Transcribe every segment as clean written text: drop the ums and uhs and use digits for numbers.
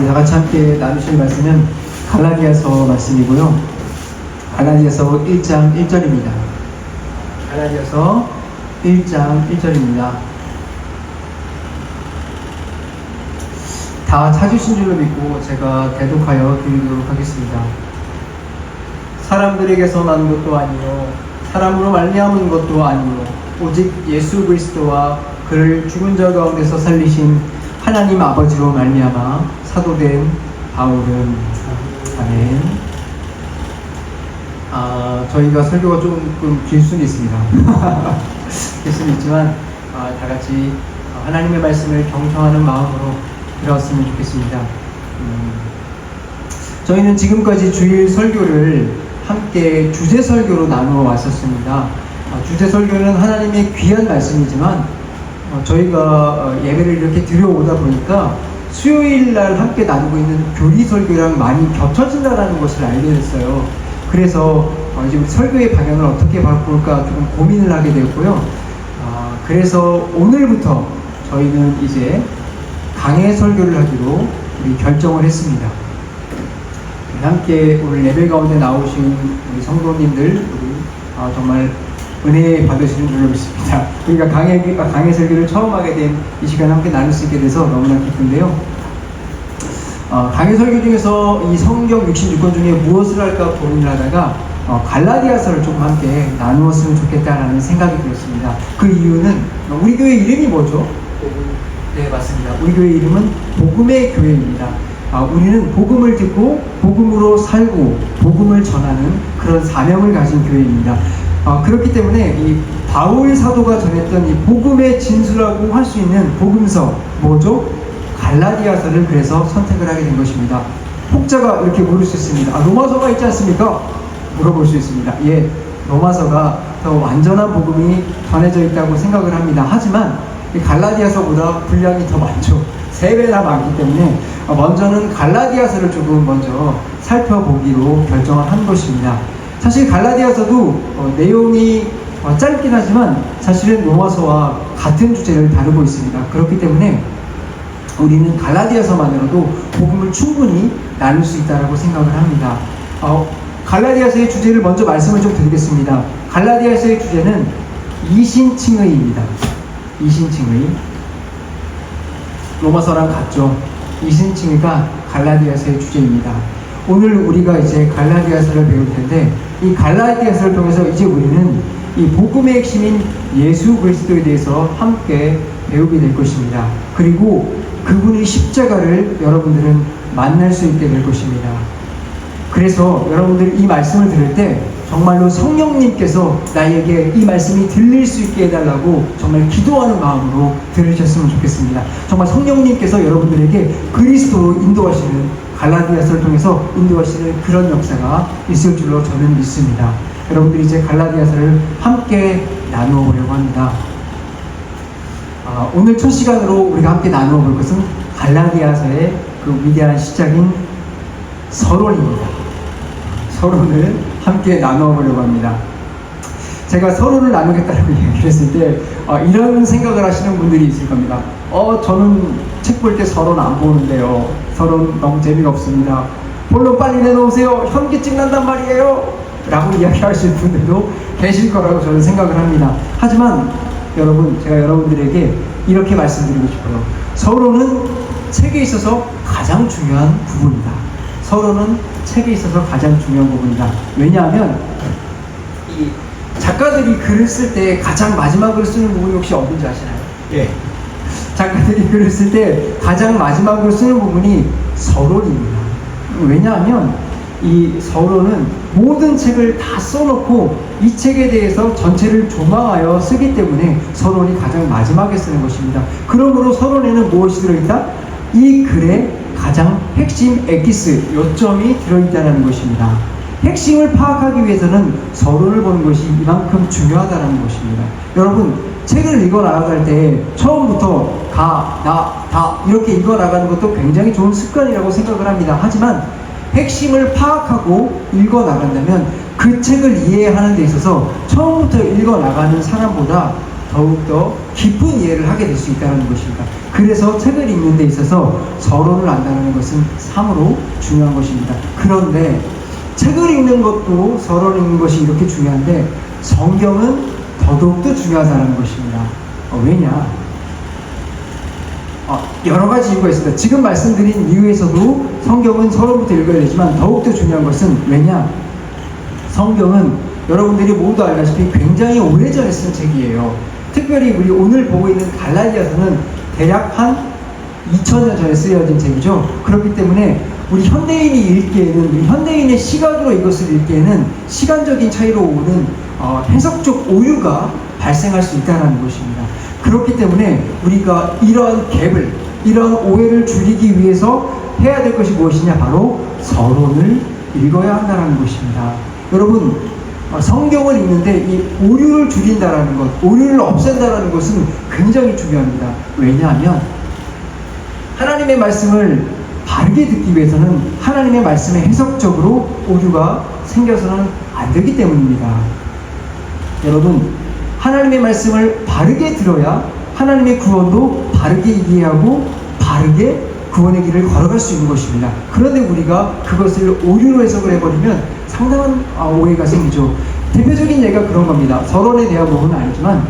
우리 같이 함께 나누실 말씀은 갈라디아서 말씀이고요. 갈라디아서 1장 1절입니다. 갈라디아서 1장 1절입니다. 다 찾으신 줄로 믿고 제가 대독하여 드리도록 하겠습니다. 사람들에게서 난 것도 아니요 사람으로 말미암은 것도 아니요 오직 예수 그리스도와 그를 죽은 자 가운데서 살리신 하나님 아버지로 말미암아 사도된 바울은 아멘. 저희가 설교가 조금 길 수는 있습니다. 길 수는 있지만 다 같이 하나님의 말씀을 경청하는 마음으로 들어왔으면 좋겠습니다. 저희는 지금까지 주일 설교를 함께 주제 설교로 나누어 왔었습니다. 주제 설교는 하나님의 귀한 말씀이지만 저희가 예배를 이렇게 드려오다 보니까 수요일 날 함께 나누고 있는 교리 설교랑 많이 겹쳐진다는 것을 알게 됐어요. 그래서 지금 설교의 방향을 어떻게 바꿀까 조금 고민을 하게 되었고요. 그래서 오늘부터 저희는 이제 강해 설교를 하기로 우리 결정을 했습니다. 함께 오늘 예배 가운데 나오신 우리 성도님들 우리 정말 은혜 받으시는 줄로 믿습니다. 우리가 강해 설교를 처음 하게 된 이 시간 함께 나눌 수 있게 돼서 너무나 기쁜데요. 강해 설교 중에서 이 성경 66권 중에 무엇을 할까 고민을 하다가 갈라디아서를 조금 함께 나누었으면 좋겠다라는 생각이 들었습니다. 그 이유는 우리 교회 이름이 뭐죠? 네, 맞습니다. 우리 교회 이름은 복음의 교회입니다. 우리는 복음을 듣고 복음으로 살고 복음을 전하는 그런 사명을 가진 교회입니다. 그렇기 때문에 이 바울 사도가 전했던 이 복음의 진수라고 할 수 있는 복음서 뭐죠? 갈라디아서를 그래서 선택을 하게 된 것입니다. 혹자가 이렇게 물을 수 있습니다. 로마서가 있지 않습니까? 물어볼 수 있습니다. 예, 로마서가 더 완전한 복음이 전해져 있다고 생각을 합니다. 하지만 이 갈라디아서보다 분량이 더 많죠. 3배나 많기 때문에 먼저는 갈라디아서를 조금 먼저 살펴보기로 결정을 한 것입니다. 사실 갈라디아서도 내용이 짧긴 하지만 사실은 로마서와 같은 주제를 다루고 있습니다. 그렇기 때문에 우리는 갈라디아서만으로도 복음을 충분히 나눌 수 있다고 생각을 합니다. 갈라디아서의 주제를 먼저 말씀을 좀 드리겠습니다. 갈라디아서의 주제는 이신칭의입니다. 이신칭의. 로마서랑 같죠. 이신칭의가 갈라디아서의 주제입니다. 오늘 우리가 이제 갈라디아서를 배울 텐데 이 갈라디아서를 통해서 이제 우리는 이 복음의 핵심인 예수 그리스도에 대해서 함께 배우게 될 것입니다. 그리고 그분의 십자가를 여러분들은 만날 수 있게 될 것입니다. 그래서 여러분들이 이 말씀을 들을 때 정말로 성령님께서 나에게 이 말씀이 들릴 수 있게 해달라고 정말 기도하는 마음으로 들으셨으면 좋겠습니다. 정말 성령님께서 여러분들에게 그리스도로 인도하시는, 갈라디아서를 통해서 인도하시는 그런 역사가 있을 줄로 저는 믿습니다. 여러분들이 이제 갈라디아서를 함께 나누어 보려고 합니다. 오늘 첫 시간으로 우리가 함께 나누어 볼 것은 갈라디아서의 그 위대한 시작인 서론입니다. 서론을 함께 나누어 보려고 합니다. 제가 서론을 나누겠다고 얘기를 했을 때 이런 생각을 하시는 분들이 있을 겁니다. 저는 책 볼 때 서론 안 보는데요. 서론 너무 재미가 없습니다. 본론 빨리 내놓으세요. 현기증 난단 말이에요. 라고 이야기하시는 분들도 계실 거라고 저는 생각을 합니다. 하지만 여러분, 제가 여러분들에게 이렇게 말씀드리고 싶어요. 서론은 책에 있어서 가장 중요한 부분이다. 서론은 책에 있어서 가장 중요한 부분이다. 왜냐하면 이 작가들이 글을 쓸 때 가장 마지막으로 쓰는 부분이 혹시 어딘지 아시나요? 예. 작가들이 글을 쓸 때 가장 마지막으로 쓰는 부분이 서론입니다. 왜냐하면 이 서론은 모든 책을 다 써놓고 이 책에 대해서 전체를 조망하여 쓰기 때문에 서론이 가장 마지막에 쓰는 것입니다. 그러므로 서론에는 무엇이 들어있다? 이 글의 가장 핵심 엑기스, 요점이 들어있다는 것입니다. 핵심을 파악하기 위해서는 서론을 보는 것이 이만큼 중요하다는 것입니다. 여러분, 책을 읽어 나갈 때 처음부터 가, 나, 다 이렇게 읽어 나가는 것도 굉장히 좋은 습관이라고 생각을 합니다. 하지만 핵심을 파악하고 읽어 나간다면 그 책을 이해하는 데 있어서 처음부터 읽어 나가는 사람보다 더욱더 깊은 이해를 하게 될 수 있다는 것입니다. 그래서 책을 읽는 데 있어서 서론을 안다는 것은 참으로 중요한 것입니다. 그런데 책을 읽는 것도 서론을 읽는 것이 이렇게 중요한데 성경은 더더욱더 중요하다는 것입니다. 왜냐? 여러 가지 이유가 있습니다. 지금 말씀드린 이유에서도 성경은 서론부터 읽어야 되지만 더욱더 중요한 것은 왜냐? 성경은 여러분들이 모두 알다시피 굉장히 오래전에 쓴 책이에요. 특별히 우리 오늘 보고 있는 갈라디아서는 대략 한 2000년 전에 쓰여진 책이죠. 그렇기 때문에 우리 현대인이 읽기에는, 우리 현대인의 시각으로 이것을 읽기에는 시간적인 차이로 오는 해석적 오류가 발생할 수 있다는 것입니다. 그렇기 때문에 우리가 이러한 갭을, 이러한 오해를 줄이기 위해서 해야 될 것이 무엇이냐? 바로 서론을 읽어야 한다는 것입니다. 여러분, 성경을 읽는데 이 오류를 줄인다라는 것, 오류를 없앤다라는 것은 굉장히 중요합니다. 왜냐하면 하나님의 말씀을 바르게 듣기 위해서는 하나님의 말씀에 해석적으로 오류가 생겨서는 안 되기 때문입니다. 여러분, 하나님의 말씀을 바르게 들어야 하나님의 구원도 바르게 이해하고 바르게 구원의 길을 걸어갈 수 있는 것입니다. 그런데 우리가 그것을 오류로 해석을 해버리면 상당한 오해가 생기죠. 대표적인 예가 그런 겁니다. 서론에 대한 부분은 아니지만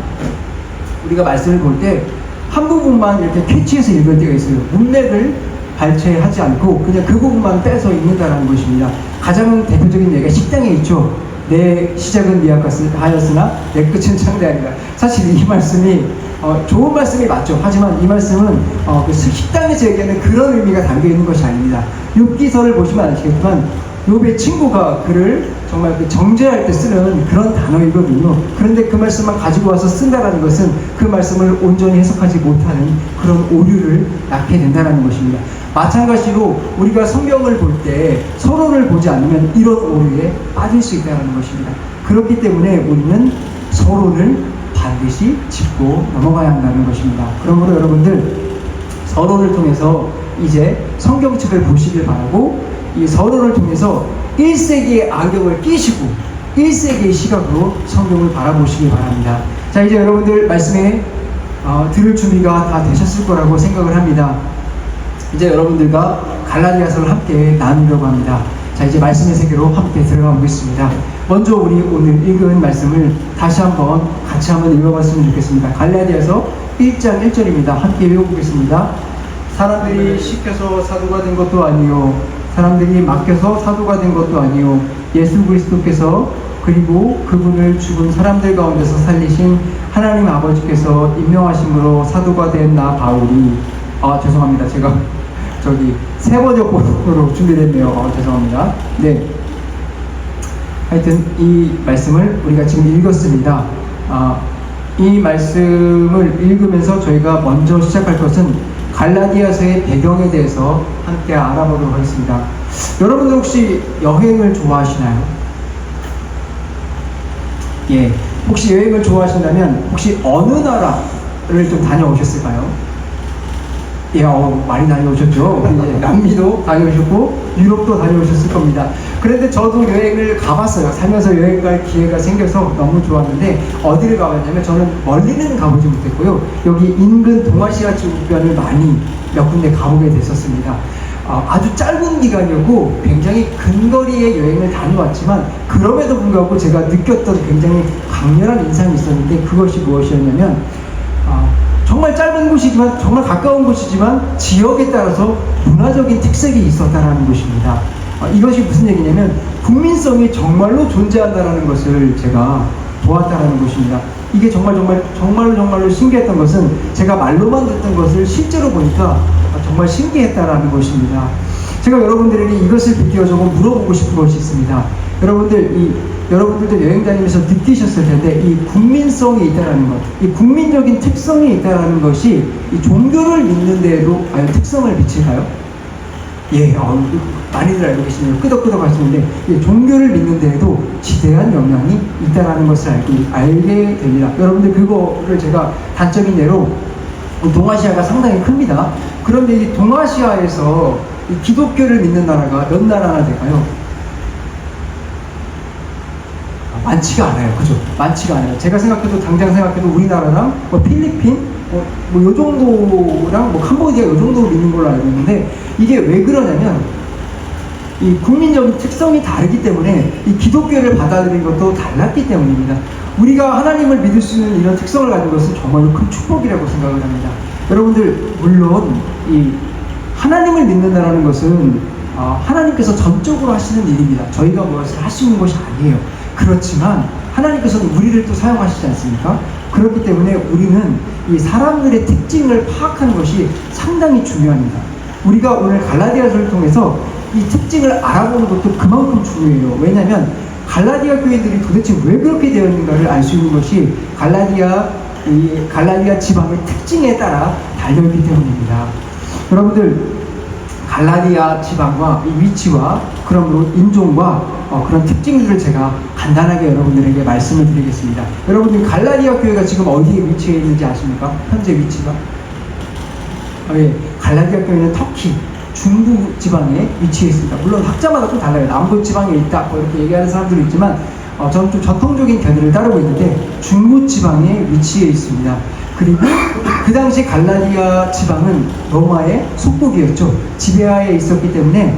우리가 말씀을 볼 때 한 부분만 이렇게 캐치해서 읽을 때가 있어요. 문맥을 발췌하지 않고 그냥 그 부분만 빼서 읽는다는 것입니다. 가장 대표적인 예가 식당에 있죠. 내 시작은 미약하였으나 내 끝은 창대하리라. 사실 이 말씀이 좋은 말씀이 맞죠. 하지만 이 말씀은 그 식당에서 얘기하는 그런 의미가 담겨있는 것이 아닙니다. 욥기서를 보시면 아시겠지만 욥의 친구가 그를 정말 그 정죄할 때 쓰는 그런 단어이거든요. 그런데 그 말씀만 가지고 와서 쓴다는 것은 그 말씀을 온전히 해석하지 못하는 그런 오류를 낳게 된다는 것입니다. 마찬가지로 우리가 성경을 볼 때 서론을 보지 않으면 이런 오류에 빠질 수 있다는 것입니다. 그렇기 때문에 우리는 서론을 반드시 짚고 넘어가야 한다는 것입니다. 그러므로 여러분들 서론을 통해서 이제 성경책을 보시길 바라고 이 서론을 통해서 1세기의 안경을 끼시고 1세기의 시각으로 성경을 바라보시기 바랍니다. 자, 이제 여러분들 말씀에 들을 준비가 다 되셨을 거라고 생각을 합니다. 이제 여러분들과 갈라디아서를 함께 나누려고 합니다. 자, 이제 말씀의 세계로 함께 들어가 보겠습니다. 먼저 우리 오늘 읽은 말씀을 다시 한번 같이 한번 읽어봤으면 좋겠습니다. 갈라디아서 1장 1절입니다. 함께 읽어보겠습니다. 사람들이 시켜서 사도가 된 것도 아니요 사람들이 맡겨서 사도가 된 것도 아니요 예수 그리스도께서 그리고 그분을 죽은 사람들 가운데서 살리신 하나님 아버지께서 임명하심으로 사도가 된 나 바울이 죄송합니다. 제가 새 번역본으로 준비됐네요. 죄송합니다. 네. 하여튼 이 말씀을 우리가 지금 읽었습니다. 이 말씀을 읽으면서 저희가 먼저 시작할 것은 갈라디아서의 배경에 대해서 함께 알아보도록 하겠습니다. 여러분들 혹시 여행을 좋아하시나요? 예. 혹시 여행을 좋아하신다면 혹시 어느 나라를 좀 다녀오셨을까요? 예, 많이 다녀오셨죠? 남미도 다녀오셨고 유럽도 다녀오셨을 겁니다. 그런데 저도 여행을 가봤어요. 살면서 여행 갈 기회가 생겨서 너무 좋았는데 어디를 가봤냐면 저는 멀리는 가보지 못했고요. 여기 인근 동아시아 주변을 많이 몇 군데 가보게 됐었습니다. 아주 짧은 기간이었고 굉장히 근거리의 여행을 다녀왔지만 그럼에도 불구하고 제가 느꼈던 굉장히 강렬한 인상이 있었는데 그것이 무엇이었냐면 정말 짧은 곳이지만 정말 가까운 곳이지만 지역에 따라서 문화적인 특색이 있었다는 것입니다. 이것이 무슨 얘기냐면 국민성이 정말로 존재한다는 것을 제가 보았다는 것입니다. 이게 정말로 신기했던 것은 제가 말로만 듣던 것을 실제로 보니까 정말 신기했다는 것입니다. 제가 여러분들에게 이것을 비교적으로 물어보고 싶은 것이 있습니다. 여러분들도 여행 다니면서 느끼셨을 텐데 이 국민성이 있다는 것, 이 국민적인 특성이 있다는 것이 이 종교를 믿는 데에도 과연 특성을 미칠까요? 예, 많이들 알고 계시네요. 끄덕끄덕 하시는데 종교를 믿는 데에도 지대한 영향이 있다는 것을 알게 됩니다. 여러분들 그거를 제가 단적인 예로 동아시아가 상당히 큽니다. 그런데 이 동아시아에서 이 기독교를 믿는 나라가 몇 나라나 될까요? 많지가 않아요. 그죠? 많지가 않아요. 제가 당장 생각해도 우리나라랑 필리핀, 요 정도랑 캄보디아 요 정도 믿는 걸로 알고 있는데, 이게 왜 그러냐면 이 국민적인 특성이 다르기 때문에 이 기독교를 받아들인 것도 달랐기 때문입니다. 우리가 하나님을 믿을 수 있는 이런 특성을 가진 것은 정말로 큰 축복이라고 생각을 합니다. 여러분들, 물론 이 하나님을 믿는다는 것은 하나님께서 전적으로 하시는 일입니다. 저희가 무엇을 할 수 있는 것이 아니에요. 그렇지만 하나님께서는 우리를 또 사용하시지 않습니까? 그렇기 때문에 우리는 이 사람들의 특징을 파악하는 것이 상당히 중요합니다. 우리가 오늘 갈라디아서를 통해서 이 특징을 알아보는 것도 그만큼 중요해요. 왜냐하면 갈라디아 교회들이 도대체 왜 그렇게 되었는가를 알 수 있는 것이 갈라디아 지방의 특징에 따라 달려있기 때문입니다. 여러분들, 갈라디아 지방과 이 위치와 그러므로 인종과 그런 특징들을 제가 간단하게 여러분들에게 말씀을 드리겠습니다. 여러분들, 갈라디아 교회가 지금 어디에 위치해 있는지 아십니까? 현재 위치가? 예, 갈라디아 교회는 터키 중부 지방에 위치해 있습니다. 물론 학자마다 좀 달라요. 남부 지방에 있다 이렇게 얘기하는 사람들도 있지만 저는 좀 전통적인 견해를 따르고 있는데 중부 지방에 위치해 있습니다. 그리고 그 당시 갈라디아 지방은 로마의 속국이었죠. 지배하에 있었기 때문에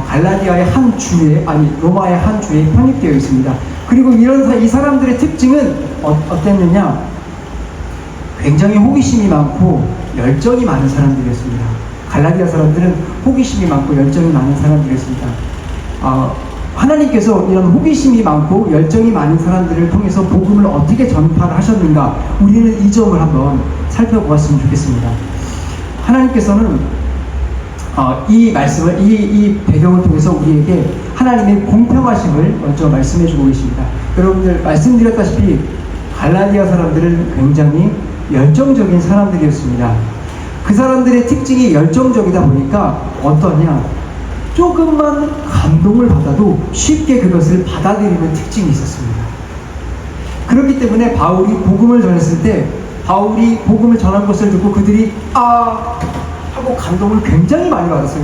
갈라디아의 한 주에, 로마의 한 주에 편입되어 있습니다. 그리고 이 사람들의 특징은 어땠느냐? 굉장히 호기심이 많고 열정이 많은 사람들이었습니다. 갈라디아 사람들은 호기심이 많고 열정이 많은 사람들이었습니다. 하나님께서 이런 호기심이 많고 열정이 많은 사람들을 통해서 복음을 어떻게 전파를 하셨는가, 우리는 이 점을 한번 살펴보았으면 좋겠습니다. 하나님께서는 이 말씀을, 이 배경을 통해서 우리에게 하나님의 공평하심을 먼저 말씀해 주고 계십니다. 여러분들, 말씀드렸다시피 갈라디아 사람들은 굉장히 열정적인 사람들이었습니다. 그 사람들의 특징이 열정적이다 보니까 어떠냐, 조금만 감동을 받아도 쉽게 그것을 받아들이는 특징이 있었습니다. 그렇기 때문에 바울이 복음을 전했을 때, 바울이 복음을 전한 것을 듣고 그들이 하고 감동을 굉장히 많이 받았어요.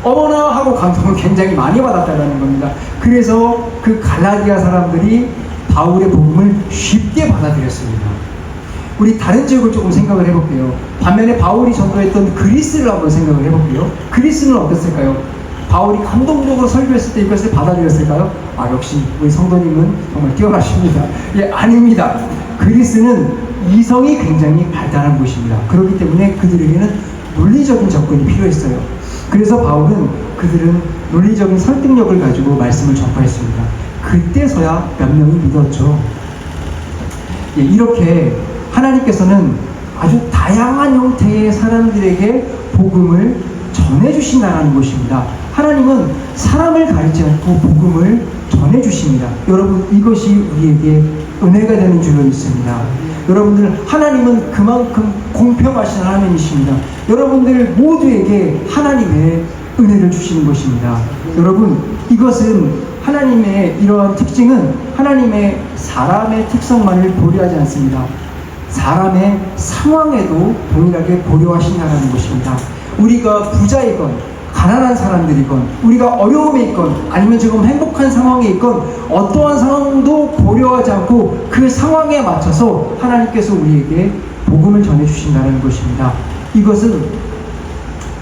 어머나 하고 감동을 굉장히 많이 받았다는 겁니다. 그래서 그 갈라디아 사람들이 바울의 복음을 쉽게 받아들였습니다. 우리 다른 지역을 조금 생각을 해볼게요. 반면에 바울이 전도했던 그리스를 한번 생각을 해볼게요. 그리스는 어땠을까요? 바울이 감동적으로 설교했을 때 이것을 받아들였을까요? 역시 우리 성도님은 정말 뛰어나십니다. 예, 아닙니다. 그리스는 이성이 굉장히 발달한 곳입니다. 그렇기 때문에 그들에게는 논리적인 접근이 필요했어요. 그래서 바울은 그들은 논리적인 설득력을 가지고 말씀을 전파했습니다. 그때서야 몇 명이 믿었죠. 예, 이렇게 하나님께서는 아주 다양한 형태의 사람들에게 복음을 전해주신다는 것입니다. 하나님은 사람을 가리지 않고 복음을 전해주십니다. 여러분, 이것이 우리에게 은혜가 되는 줄로 믿습니다. 여러분들, 하나님은 그만큼 공평하신 하나님이십니다. 여러분들 모두에게 하나님의 은혜를 주시는 것입니다. 여러분, 이것은 하나님의 이러한 특징은 하나님의 사람의 특성만을 고려하지 않습니다. 사람의 상황에도 동일하게 고려하신다는 것입니다. 우리가 부자이건 가난한 사람들이건, 우리가 어려움에 있건 아니면 지금 행복한 상황에 있건 어떠한 상황도 고려하지 않고 그 상황에 맞춰서 하나님께서 우리에게 복음을 전해주신다는 것입니다. 이것은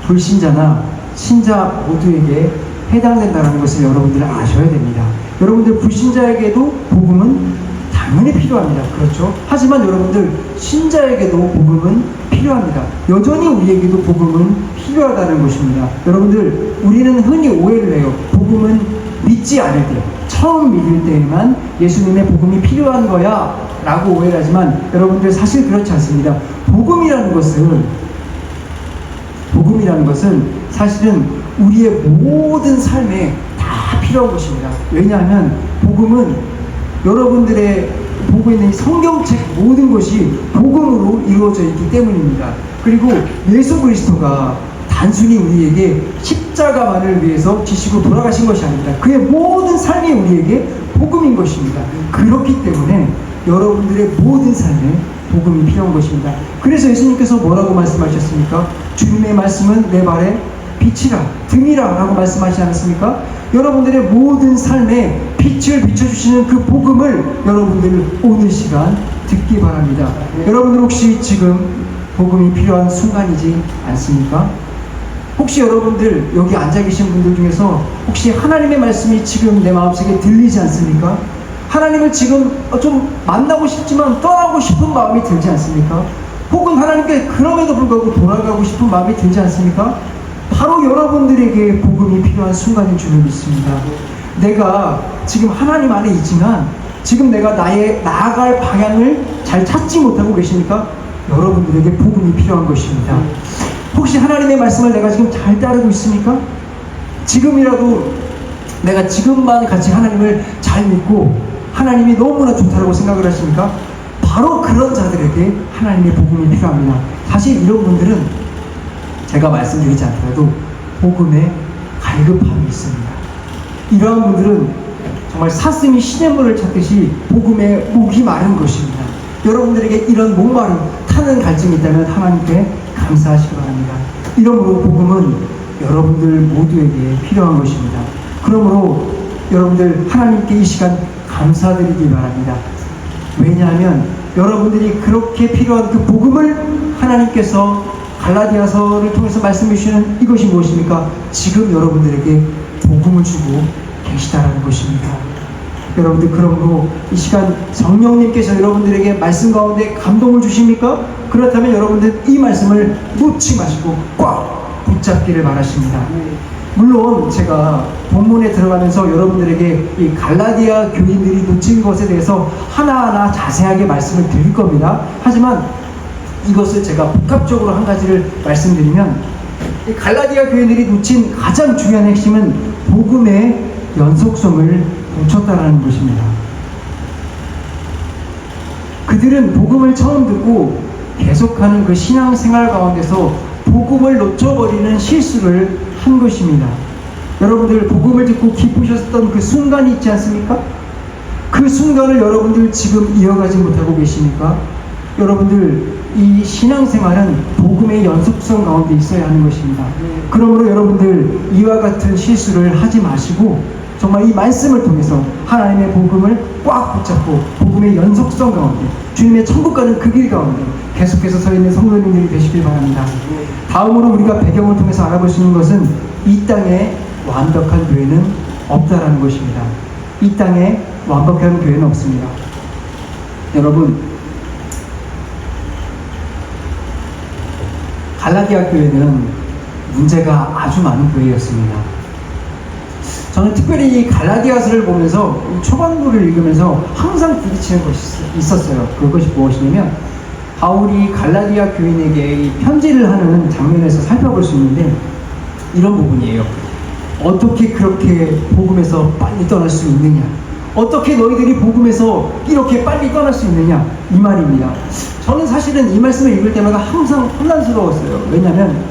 불신자나 신자 모두에게 해당된다는 것을 여러분들은 아셔야 됩니다. 여러분들, 불신자에게도 복음은 당연히 필요합니다. 그렇죠? 하지만 여러분들, 신자에게도 복음은 필요합니다. 여전히 우리에게도 복음은 필요하다는 것입니다. 여러분들, 우리는 흔히 오해를 해요. 복음은 믿지 않을 때, 처음 믿을 때에만 예수님의 복음이 필요한 거야 라고 오해를 하지만, 여러분들, 사실 그렇지 않습니다. 복음이라는 것은 사실은 우리의 모든 삶에 다 필요한 것입니다. 왜냐하면 복음은 여러분들의 보고 있는 성경책 모든 것이 복음으로 이루어져 있기 때문입니다. 그리고 예수 그리스도가 단순히 우리에게 십자가만을 위해서 지시고 돌아가신 것이 아닙니다. 그의 모든 삶이 우리에게 복음인 것입니다. 그렇기 때문에 여러분들의 모든 삶에 복음이 필요한 것입니다. 그래서 예수님께서 뭐라고 말씀하셨습니까? 주님의 말씀은 내 발에 빛이라, 등이라 라고 말씀하시지 않았습니까? 여러분들의 모든 삶에 빛을 비춰주시는 그 복음을 여러분들 오늘 시간 듣기 바랍니다. 여러분들 혹시 지금 복음이 필요한 순간이지 않습니까? 혹시 여러분들 여기 앉아 계신 분들 중에서 혹시 하나님의 말씀이 지금 내 마음속에 들리지 않습니까? 하나님을 지금 좀 만나고 싶지만 떠나고 싶은 마음이 들지 않습니까? 혹은 하나님께 그럼에도 불구하고 돌아가고 싶은 마음이 들지 않습니까? 바로 여러분들에게 복음이 필요한 순간인 줄을 믿습니다. 내가 지금 하나님 안에 있지만 지금 내가 나의 나아갈 방향을 잘 찾지 못하고 계십니까? 여러분들에게 복음이 필요한 것입니다. 혹시 하나님의 말씀을 내가 지금 잘 따르고 있습니까? 지금이라도 내가 지금만 같이 하나님을 잘 믿고 하나님이 너무나 좋다고 생각을 하십니까? 바로 그런 자들에게 하나님의 복음이 필요합니다. 사실 이런 분들은 제가 말씀드리지 않더라도 복음에 갈급함이 있습니다. 이러한 분들은 정말 사슴이 시냇물을 찾듯이 복음에 목이 마른 것입니다. 여러분들에게 이런 목마름, 타는 갈증이 있다면 하나님께 감사하시기 바랍니다. 이러므로 복음은 여러분들 모두에게 필요한 것입니다. 그러므로 여러분들 하나님께 이 시간 감사드리기 바랍니다. 왜냐하면 여러분들이 그렇게 필요한 그 복음을 하나님께서 갈라디아서를 통해서 말씀해 주시는 이것이 무엇입니까? 지금 여러분들에게 복음을 주고 계시다라는 것입니다. 여러분들 그러므로 이 시간 성령님께서 여러분들에게 말씀 가운데 감동을 주십니까? 그렇다면 여러분들 이 말씀을 놓지 마시고 꽉 붙잡기를 바라십니다. 물론 제가 본문에 들어가면서 여러분들에게 이 갈라디아 교인들이 놓친 것에 대해서 하나하나 자세하게 말씀을 드릴 겁니다. 하지만 이것을 제가 복합적으로 한 가지를 말씀드리면 이 갈라디아 교인들이 놓친 가장 중요한 핵심은 복음의 연속성을 놓쳤다는 것입니다. 그들은 복음을 처음 듣고 계속하는 그 신앙생활 가운데서 복음을 놓쳐버리는 실수를 한 것입니다. 여러분들 복음을 듣고 기쁘셨던 그 순간이 있지 않습니까? 그 순간을 여러분들 지금 이어가지 못하고 계십니까? 여러분들 이 신앙생활은 복음의 연속성 가운데 있어야 하는 것입니다. 그러므로 여러분들 이와 같은 실수를 하지 마시고 정말 이 말씀을 통해서 하나님의 복음을 꽉 붙잡고 복음의 연속성 가운데 주님의 천국 가는 그 길 가운데 계속해서 서 있는 성도님들이 되시길 바랍니다. 다음으로 우리가 배경을 통해서 알아볼 수 있는 것은 이 땅에 완벽한 교회는 없다라는 것입니다. 이 땅에 완벽한 교회는 없습니다. 여러분, 갈라디아 교회는 문제가 아주 많은 교회였습니다. 저는 특별히 이 갈라디아서를 보면서 초반부를 읽으면서 항상 부딪히는 것이 있었어요. 그것이 무엇이냐면 바울이 갈라디아 교인에게 이 편지를 하는 장면에서 살펴볼 수 있는데 이런 부분이에요. 어떻게 그렇게 복음에서 빨리 떠날 수 있느냐? 어떻게 너희들이 복음에서 이렇게 빨리 떠날 수 있느냐? 이 말입니다. 저는 사실은 이 말씀을 읽을 때마다 항상 혼란스러웠어요. 왜냐하면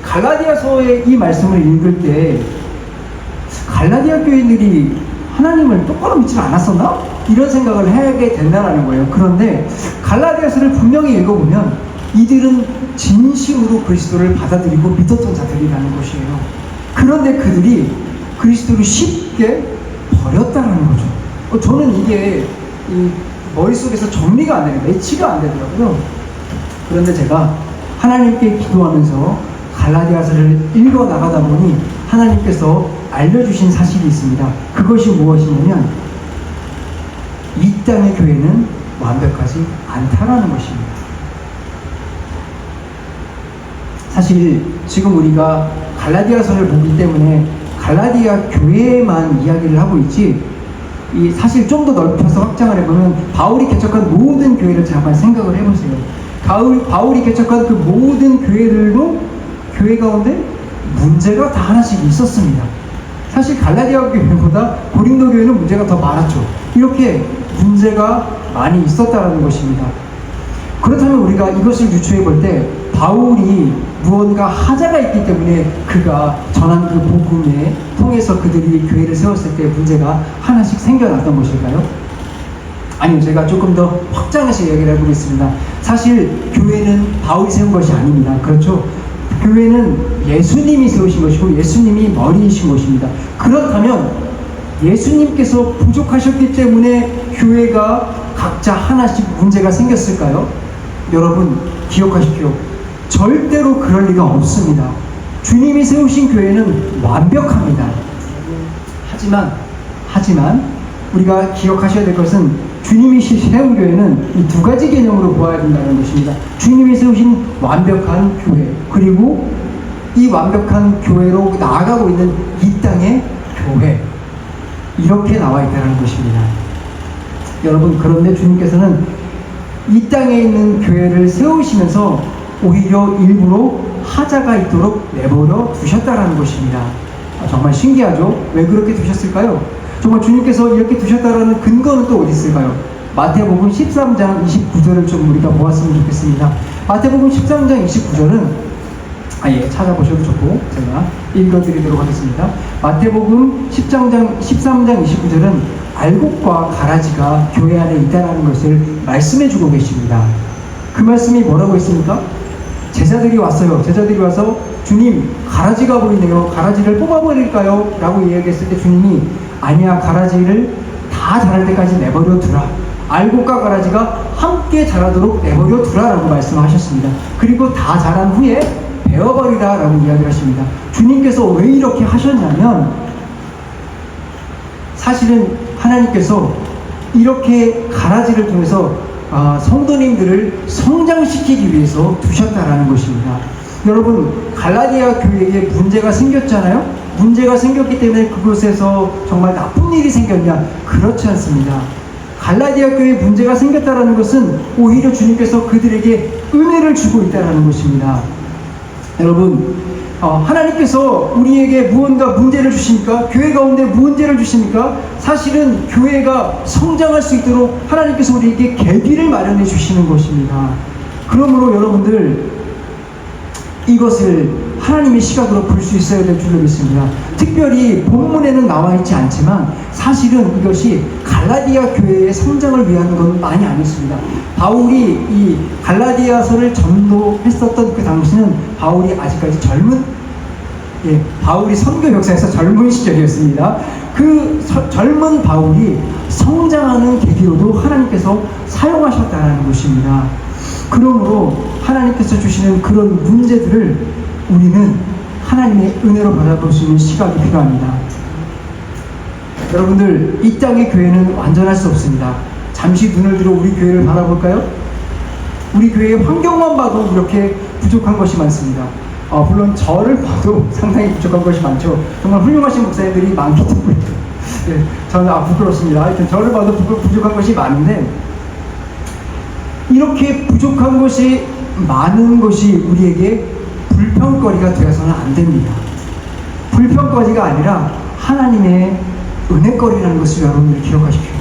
갈라디아서의 이 말씀을 읽을 때 갈라디아 교인들이 하나님을 똑바로 믿지 않았었나? 이런 생각을 하게 된다는 거예요. 그런데 갈라디아서를 분명히 읽어보면 이들은 진심으로 그리스도를 받아들이고 믿었던 자들이라는 것이에요. 그런데 그들이 그리스도를 쉽게 버렸다는 거죠. 저는 이게 이 머릿속에서 정리가 안 되는, 매치가 안 되더라고요. 그런데 제가 하나님께 기도하면서 갈라디아서를 읽어 나가다 보니 하나님께서 알려주신 사실이 있습니다. 그것이 무엇이냐면 이 땅의 교회는 완벽하지 않다라는 것입니다. 사실 지금 우리가 갈라디아서를 보기 때문에 갈라디아 교회만 이야기를 하고 있지, 이 사실 좀 더 넓혀서 확장을 해보면 바울이 개척한 모든 교회를 잠깐 생각을 해보세요. 바울이 개척한 그 모든 교회들도 교회 가운데 문제가 다 하나씩 있었습니다. 사실 갈라디아 교회보다 고린도 교회는 문제가 더 많았죠. 이렇게 문제가 많이 있었다는 것입니다. 그렇다면 우리가 이것을 유추해 볼 때 바울이 무언가 하자가 있기 때문에 그가 전한 그 복음에 통해서 그들이 교회를 세웠을 때 문제가 하나씩 생겨났던 것일까요? 아니요, 제가 조금 더 확장해서 이야기를 해보겠습니다. 사실 교회는 바울이 세운 것이 아닙니다. 그렇죠? 교회는 예수님이 세우신 것이고 예수님이 머리이신 것입니다. 그렇다면 예수님께서 부족하셨기 때문에 교회가 각자 하나씩 문제가 생겼을까요? 여러분 기억하십시오. 절대로 그럴 리가 없습니다. 주님이 세우신 교회는 완벽합니다. 하지만 우리가 기억하셔야 될 것은 주님이 세운 교회는 이 두 가지 개념으로 보아야 된다는 것입니다. 주님이 세우신 완벽한 교회, 그리고 이 완벽한 교회로 나아가고 있는 이 땅의 교회, 이렇게 나와 있다는 것입니다. 여러분, 그런데 주님께서는 이 땅에 있는 교회를 세우시면서 오히려 일부러 하자가 있도록 내버려 두셨다는 것입니다. 정말 신기하죠? 왜 그렇게 두셨을까요? 정말 주님께서 이렇게 두셨다라는 근거는 또 어디 있을까요? 마태복음 13장 29절을 좀 우리가 보았으면 좋겠습니다. 마태복음 13장 29절은 찾아보셔도 좋고 제가 읽어드리도록 하겠습니다. 마태복음 13장 29절은 알곡과 가라지가 교회 안에 있다는 것을 말씀해주고 계십니다. 그 말씀이 뭐라고 했습니까? 제자들이 왔어요. 제자들이 와서 주님, 가라지가 보이네요. 가라지를 뽑아버릴까요? 라고 이야기했을 때 주님이 아니야, 가라지를 다 자랄 때까지 내버려 두라. 알곡과 가라지가 함께 자라도록 내버려 두라 라고 말씀하셨습니다. 그리고 다 자란 후에 베어버리라 라고 이야기를 하십니다. 주님께서 왜 이렇게 하셨냐면, 사실은 하나님께서 이렇게 가라지를 통해서 성도님들을 성장시키기 위해서 두셨다라는 것입니다. 여러분, 갈라디아 교회에 문제가 생겼잖아요? 문제가 생겼기 때문에 그곳에서 정말 나쁜 일이 생겼냐? 그렇지 않습니다. 갈라디아 교회에 문제가 생겼다는 것은 오히려 주님께서 그들에게 은혜를 주고 있다는 것입니다. 여러분, 하나님께서 우리에게 무언가 문제를 주십니까? 교회 가운데 문제를 주십니까? 사실은 교회가 성장할 수 있도록 하나님께서 우리에게 계기를 마련해 주시는 것입니다. 그러므로 여러분들, 이것을 하나님의 시각으로 볼 수 있어야 될 줄로 믿습니다. 특별히 본문에는 나와 있지 않지만 사실은 이것이 갈라디아 교회의 성장을 위한 건 많이 아니었습니다. 바울이 이 갈라디아서를 전도했었던 그 당시는 바울이 아직까지 바울이 선교 역사에서 젊은 시절이었습니다. 그 젊은 바울이 성장하는 계기로도 하나님께서 사용하셨다는 것입니다. 그러므로 하나님께서 주시는 그런 문제들을 우리는 하나님의 은혜로 바라볼 수 있는 시각이 필요합니다. 여러분들, 이 땅의 교회는 완전할 수 없습니다. 잠시 눈을 들어 우리 교회를 바라볼까요? 우리 교회의 환경만 봐도 이렇게 부족한 것이 많습니다. 물론 저를 봐도 상당히 부족한 것이 많죠. 정말 훌륭하신 목사님들이 많기 때문에 저는 부끄럽습니다. 하여튼 저를 봐도 부족한 것이 많은데, 이렇게 부족한 것이 많은 것이 우리에게 불평거리가 되어서는 안 됩니다. 불평거리가 아니라 하나님의 은혜거리라는 것을 여러분들 기억하십시오.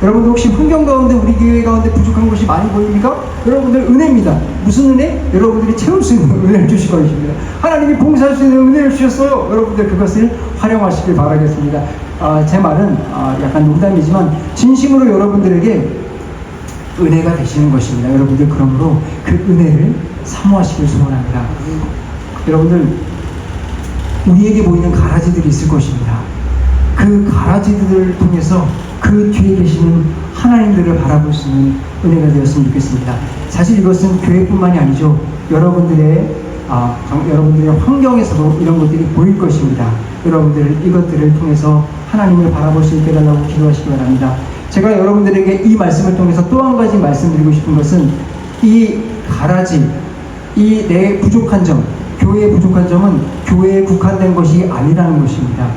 여러분들 혹시 환경 가운데, 우리 교회 가운데 부족한 것이 많이 보입니까? 여러분들 은혜입니다. 무슨 은혜? 여러분들이 채울 수 있는 은혜를 주실 것입니다. 하나님이 봉사할 수 있는 은혜를 주셨어요. 여러분들 그것을 활용하시길 바라겠습니다. 제 말은 약간 농담이지만 진심으로 여러분들에게 은혜가 되시는 것입니다. 여러분들, 그러므로 그 은혜를 사모하시길 소원합니다. 여러분들, 우리에게 보이는 가라지들이 있을 것입니다. 그 가라지들을 통해서 그 뒤에 계시는 하나님들을 바라볼 수 있는 은혜가 되었으면 좋겠습니다. 사실 이것은 교회뿐만이 아니죠. 여러분들의 환경에서도 이런 것들이 보일 것입니다. 여러분들, 이것들을 통해서 하나님을 바라볼 수 있게 해달라고 기도하시기 바랍니다. 제가 여러분들에게 이 말씀을 통해서 또 한 가지 말씀드리고 싶은 것은, 이 가라지, 이 내 부족한 점, 교회의 부족한 점은 교회에 국한된 것이 아니라는 것입니다.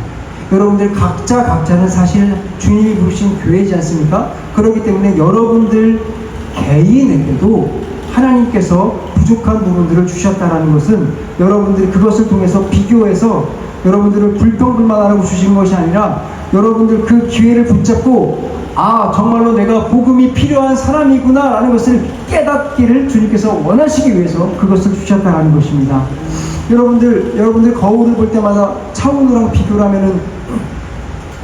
여러분들 각자는 사실 주님이 부르신 교회이지 않습니까? 그렇기 때문에 여러분들 개인에게도 하나님께서 부족한 부분들을 주셨다는 것은, 여러분들이 그것을 통해서 비교해서 여러분들을 불평불만하라고 주신 것이 아니라, 여러분들 그 기회를 붙잡고 정말로 내가 복음이 필요한 사람이구나 라는 것을 깨닫기를 주님께서 원하시기 위해서 그것을 주셨다는 것입니다. 여러분들 거울을 볼 때마다 차은우랑 비교를 하면은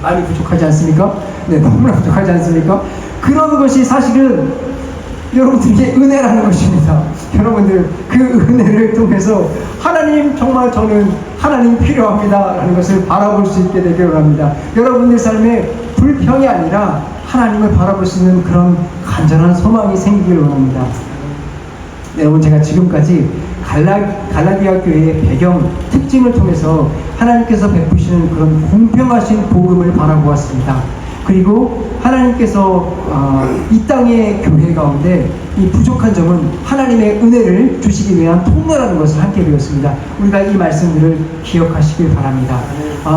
많이 부족하지 않습니까? 네, 너무나 부족하지 않습니까? 그런 것이 사실은 여러분들에게 은혜라는 것입니다. 여러분들, 그 은혜를 통해서 하나님, 정말 저는 하나님 필요합니다 라는 것을 바라볼 수 있게 되기를 합니다. 여러분들 삶에 불평이 아니라 하나님을 바라볼 수 있는 그런 간절한 소망이 생기기를 원합니다. 여러분, 제가 지금까지 갈라디아 교회의 배경, 특징을 통해서 하나님께서 베푸시는 그런 공평하신 복음을 바라보았습니다. 그리고 하나님께서 이 땅의 교회 가운데 이 부족한 점은 하나님의 은혜를 주시기 위한 통로라는 것을 함께 배웠습니다. 우리가 이 말씀들을 기억하시길 바랍니다.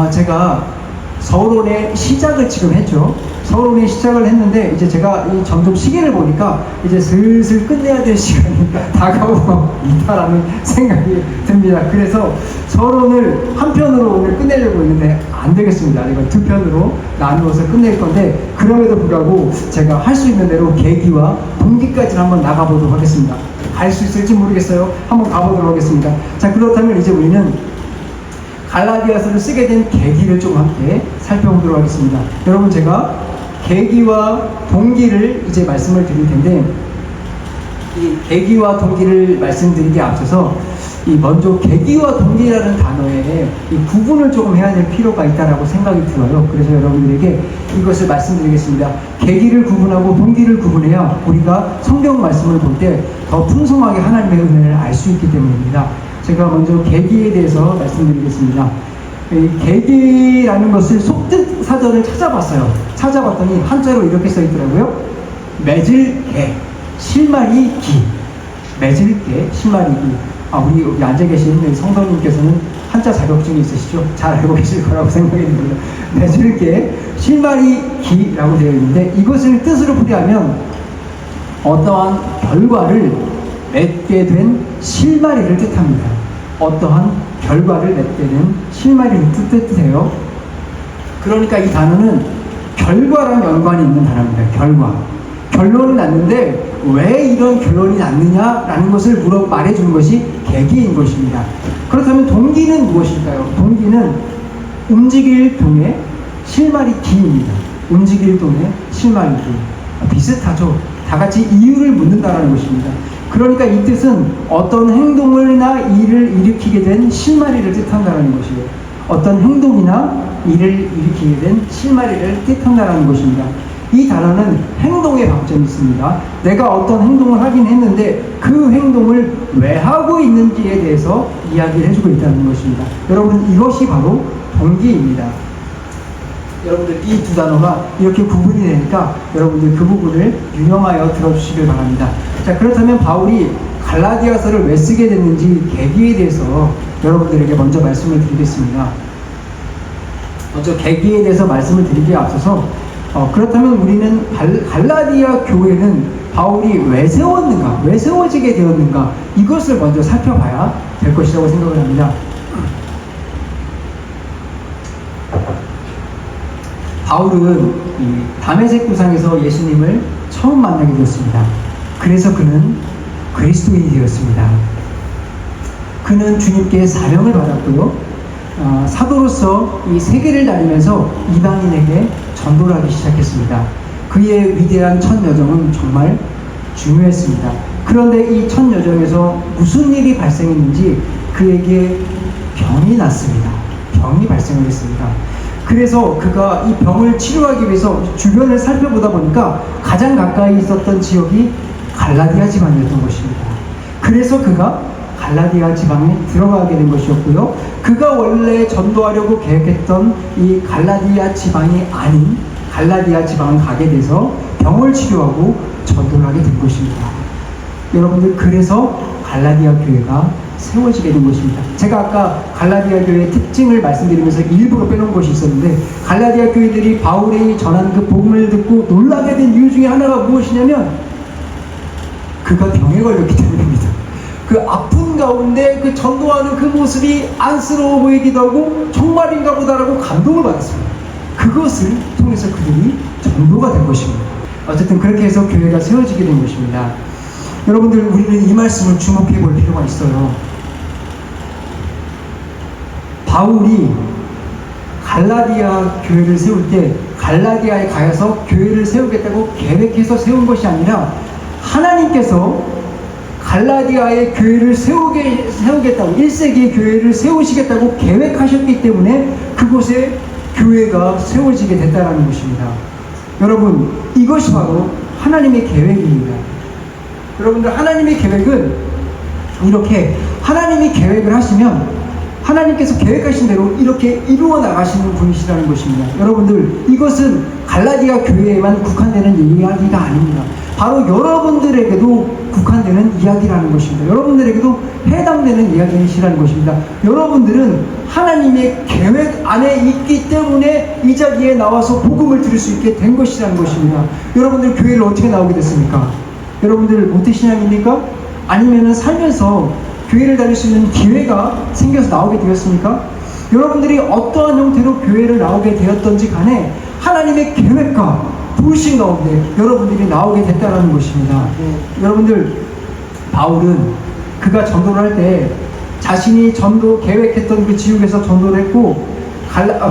제가 서론의 시작을 지금 했죠. 서론의 시작을 했는데 이제 제가 점점 시계를 보니까 이제 슬슬 끝내야 될 시간이 다가오고 있다라는 생각이 듭니다. 그래서 서론을 한 편으로 오늘 끝내려고 했는데 안 되겠습니다. 이거 두 편으로 나누어서 끝낼 건데, 그럼에도 불구하고 제가 할 수 있는 대로 계기와 동기까지는 한번 나가보도록 하겠습니다. 갈 수 있을지 모르겠어요. 한번 가보도록 하겠습니다. 자, 그렇다면 이제 우리는 갈라디아서를 쓰게 된 계기를 좀 함께 살펴보도록 하겠습니다. 여러분, 제가 계기와 동기를 이제 말씀을 드릴 텐데, 이 계기와 동기를 말씀드리기에 앞서서 먼저 계기와 동기라는 단어에 이 구분을 조금 해야 될 필요가 있다라고 생각이 들어요. 그래서 여러분들에게 이것을 말씀드리겠습니다. 계기를 구분하고 동기를 구분해야 우리가 성경 말씀을 볼 때 더 풍성하게 하나님의 은혜를 알 수 있기 때문입니다. 제가 먼저 계기에 대해서 말씀드리겠습니다. 계기라는 것을 속뜻 사전을 찾아봤어요. 찾아봤더니 한자로 이렇게 써 있더라고요. 맺을 개, 실마리 기. 맺을 개, 실마리 기. 우리 여기 앉아 계신 성도님께서는 한자 자격증이 있으시죠? 잘 알고 계실 거라고 생각이 듭니다. 맺을 개, 실마리 기라고 되어 있는데, 이것을 뜻으로 풀이하면 어떠한 결과를 맺게 된 실마리를 뜻합니다. 어떠한 결과를 맺게 된 실마리를 뜻해요. 그러니까 이 단어는 결과랑 연관이 있는 단어입니다. 결과. 결론이 났는데 왜 이런 결론이 났느냐라는 것을 말해주는 것이 계기인 것입니다. 그렇다면 동기는 무엇일까요? 동기는 움직일 동의 실마리 기입니다. 움직일 동의 실마리 기. 비슷하죠? 다 같이 이유를 묻는다는 것입니다. 그러니까 이 뜻은 어떤 행동이나 일을 일으키게 된 실마리를 뜻한다는 것이에요. 어떤 행동이나 일을 일으키게 된 실마리를 뜻한다는 것입니다. 이 단어는 행동에 방점이 있습니다. 내가 어떤 행동을 하긴 했는데 그 행동을 왜 하고 있는지에 대해서 이야기를 해주고 있다는 것입니다. 여러분, 이것이 바로 동기입니다. 여러분들 이 두 단어가 이렇게 구분이 되니까 여러분들 그 부분을 유념하여 들어주시길 바랍니다. 자, 그렇다면 바울이 갈라디아서를 왜 쓰게 됐는지 계기에 대해서 여러분들에게 먼저 말씀을 드리겠습니다. 먼저 계기에 대해서 말씀을 드리기에 앞서서 그렇다면 우리는 갈라디아 교회는 바울이 왜 세웠는가, 왜 세워지게 되었는가, 이것을 먼저 살펴봐야 될 것이라고 생각을 합니다. 바울은 이 다메섹 구상에서 예수님을 처음 만나게 되었습니다. 그래서 그는 그리스도인이 되었습니다. 그는 주님께 사명을 받았고요. 사도로서 이 세계를 다니면서 이방인에게 전도를 하기 시작했습니다. 그의 위대한 첫 여정은 정말 중요했습니다. 그런데 이 첫 여정에서 무슨 일이 발생했는지 그에게 병이 났습니다. 병이 발생을 했습니다. 그래서 그가 이 병을 치료하기 위해서 주변을 살펴보다 보니까 가장 가까이 있었던 지역이 갈라디아 지방이었던 것입니다. 그래서 그가 갈라디아 지방에 들어가게 된 것이었고요. 그가 원래 전도하려고 계획했던 이 갈라디아 지방이 아닌 갈라디아 지방을 가게 돼서 병을 치료하고 전도를 하게 된 것입니다. 여러분들, 그래서 갈라디아 교회가 세워지게 된 것입니다. 제가 아까 갈라디아 교회의 특징을 말씀드리면서 일부러 빼놓은 것이 있었는데, 갈라디아 교회들이 바울이 전한 그 복음을 듣고 놀라게 된 이유 중에 하나가 무엇이냐면 그가 병에 걸렸기 때문입니다. 그 아픈 가운데 그 전도하는 그 모습이 안쓰러워 보이기도 하고 정말인가 보다라고 감동을 받았습니다. 그것을 통해서 그들이 전도가 된 것입니다. 어쨌든 그렇게 해서 교회가 세워지게 된 것입니다. 여러분들, 우리는 이 말씀을 주목해 볼 필요가 있어요. 바울이 갈라디아 교회를 세울 때 갈라디아에 가서 교회를 세우겠다고 계획해서 세운 것이 아니라 하나님께서 갈라디아의 교회를 세우겠다고, 1세기의 교회를 세우시겠다고 계획하셨기 때문에 그곳에 교회가 세워지게 됐다는 것입니다. 여러분, 이것이 바로 하나님의 계획입니다. 여러분들, 하나님의 계획은 이렇게 하나님이 계획을 하시면 하나님께서 계획하신 대로 이렇게 이루어 나가시는 분이시라는 것입니다. 여러분들, 이것은 갈라디아 교회에만 국한되는 이야기가 아닙니다. 바로 여러분들에게도 국한되는 이야기라는 것입니다. 여러분들에게도 해당되는 이야기이시라는 것입니다. 여러분들은 하나님의 계획 안에 있기 때문에 이 자리에 나와서 복음을 들을 수 있게 된 것이라는 것입니다. 여러분들 교회를 어떻게 나오게 됐습니까? 여러분들 모태신앙입니까? 아니면은 살면서 교회를 다닐 수 있는 기회가 생겨서 나오게 되었습니까? 여러분들이 어떠한 형태로 교회를 나오게 되었던지 간에 하나님의 계획과 부르심 가운데 여러분들이 나오게 됐다는 것입니다. 여러분들, 바울은 그가 전도를 할 때 자신이 전도 계획했던 그 지역에서 전도를 했고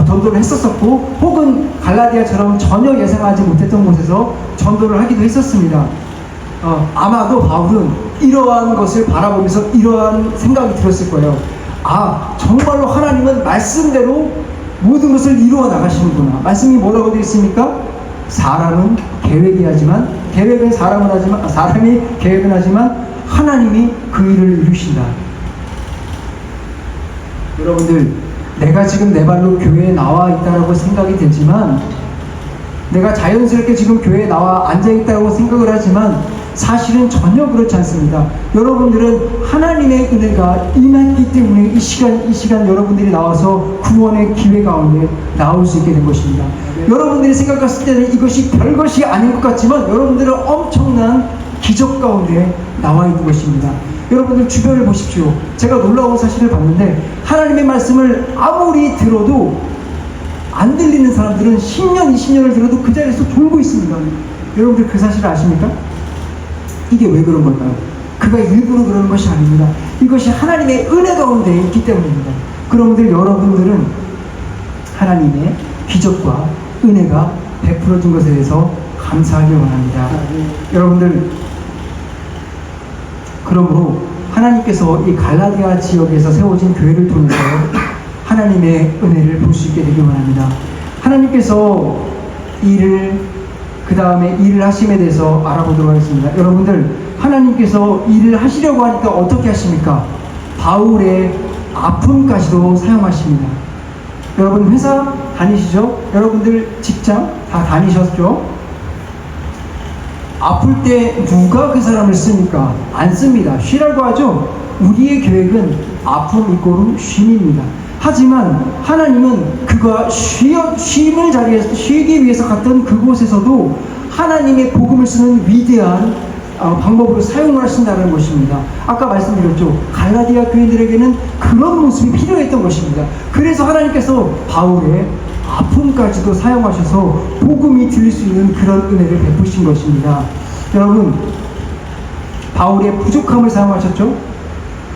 전도를 했었었고, 혹은 갈라디아처럼 전혀 예상하지 못했던 곳에서 전도를 하기도 했었습니다. 아마도 바울은 이러한 것을 바라보면서 이러한 생각이 들었을 거예요. 아, 정말로 하나님은 말씀대로 모든 것을 이루어 나가시는구나. 말씀이 뭐라고 되어 있습니까? 사람은 계획이 하지만, 계획은 사람이 계획은 하지만 하나님이 그 일을 이루신다. 여러분들, 내가 지금 내 발로 교회에 나와 있다고 생각이 되지만, 내가 자연스럽게 지금 교회에 나와 앉아있다고 생각을 하지만 사실은 전혀 그렇지 않습니다. 여러분들은 하나님의 은혜가 임했기 때문에 이 시간 여러분들이 나와서 구원의 기회 가운데 나올 수 있게 된 것입니다. 여러분들이 생각했을 때는 이것이 별것이 아닌 것 같지만 여러분들은 엄청난 기적 가운데 나와 있는 것입니다. 여러분들 주변을 보십시오. 제가 놀라운 사실을 봤는데, 하나님의 말씀을 아무리 들어도 안 들리는 사람들은 10년, 20년을 들어도 그 자리에서 졸고 있습니다. 여러분들 그 사실을 아십니까? 이게 왜 그런 걸까요? 그가 일부러 그러는 것이 아닙니다. 이것이 하나님의 은혜 가운데 있기 때문입니다. 그런데 여러분들은 하나님의 기적과 은혜가 베풀어진 것에 대해서 감사하기 원합니다. 여러분들, 그러므로 하나님께서 이 갈라디아 지역에서 세워진 교회를 통해서 하나님의 은혜를 볼 수 있게 되길 원합니다. 하나님께서 그 다음에 일을 하심에 대해서 알아보도록 하겠습니다. 여러분들, 하나님께서 일을 하시려고 하니까 어떻게 하십니까? 바울의 아픔까지도 사용하십니다. 여러분 회사 다니시죠? 여러분들 직장 다 다니셨죠? 아플 때 누가 그 사람을 씁니까? 안 씁니다. 쉬라고 하죠? 우리의 계획은 아픔 이꼬르 쉼입니다. 하지만 하나님은 그가 쉼을 자리에서 쉬기 위해서 갔던 그곳에서도 하나님의 복음을 쓰는 위대한 방법으로 사용을 하신다는 것입니다. 아까 말씀드렸죠. 갈라디아 교인들에게는 그런 모습이 필요했던 것입니다. 그래서 하나님께서 바울의 아픔까지도 사용하셔서 복음이 들릴 수 있는 그런 은혜를 베푸신 것입니다. 여러분, 바울의 부족함을 사용하셨죠?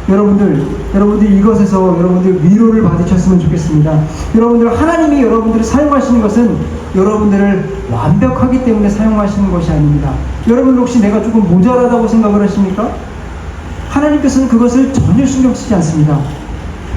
여러분들 이것에서 여러분들 위로를 받으셨으면 좋겠습니다. 여러분들, 하나님이 여러분들을 사용하시는 것은 여러분들을 완벽하기 때문에 사용하시는 것이 아닙니다. 여러분들 혹시 내가 조금 모자라다고 생각을 하십니까? 하나님께서는 그것을 전혀 신경 쓰지 않습니다.